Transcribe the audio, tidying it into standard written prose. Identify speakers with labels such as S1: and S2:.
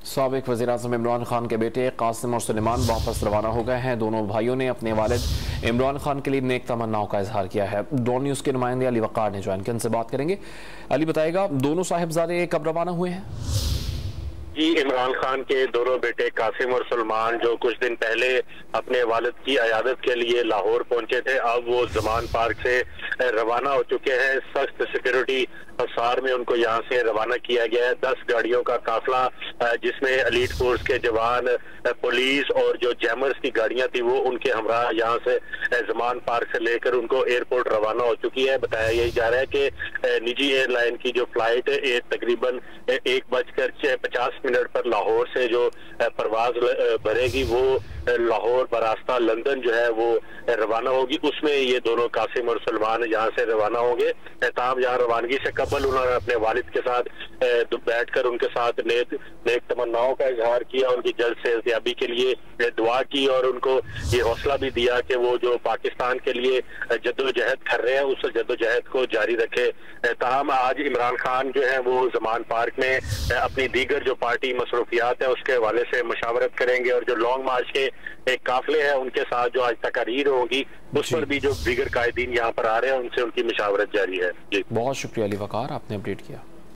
S1: साबिक वज़ीर-ए-आज़म इमरान खान के बेटे कासिम और सुलेमान वापस रवाना हो गए हैं। दोनों भाइयों ने अपने वालिद इमरान खान के लिए नेक तमन्नाओं का इजहार किया है। डॉन न्यूज़ के नुमाइंदे अली वक़ार ने ज्वाइन किया, उनसे बात करेंगे। अली बताएगा, दोनों साहिबजादे कब रवाना हुए हैं?
S2: जी, इमरान खान के दोनों बेटे कासिम और सलमान जो कुछ दिन पहले अपने वालिद की अयादत के लिए लाहौर पहुंचे थे, अब वो ज़मान पार्क से रवाना हो चुके हैं। सख्त सिक्योरिटी अफसार में उनको यहाँ से रवाना किया गया है। 10 गाड़ियों का काफिला जिसमें एलीट फोर्स के जवान, पुलिस और जो जैमर्स की गाड़ियां थी वो उनके हमरा यहाँ से ज़मान पार्क से लेकर उनको एयरपोर्ट रवाना हो चुकी है। बताया यही जा रहा है कि निजी एयरलाइन की जो फ्लाइट तकरीबन 1:50 पर लाहौर से जो परवाज भरेगी वो लाहौर बरास्ता लंदन जो है वो रवाना होगी। उसमें ये दोनों कासिम और सलमान यहाँ से रवाना होंगे। ताहम यहाँ रवानगी से कबल उन्होंने अपने वालिद के साथ बैठकर उनके साथ नेक तमन्नाओं का इजहार किया, उनकी जल्द सेहतयाबी के लिए दुआ की और उनको ये हौसला भी दिया कि वो जो पाकिस्तान के लिए जद्दोजहद कर रहे हैं उस जद्दोजहद को जारी रखे। ताहम आज इमरान खान जो है वो ज़मान पार्क में अपनी दीगर जो पार्टी मसरूफियात है उसके हवाले से मशावरत करेंगे और जो लॉन्ग मार्च के एक काफिले हैं उनके साथ जो आज तकारीर होगी उस पर भी जो दीगर कायदीन यहाँ पर आ रहे हैं उनसे उनकी मशावरत जारी है। जी,
S1: बहुत शुक्रिया अली वक़ार, आपने अपडेट किया।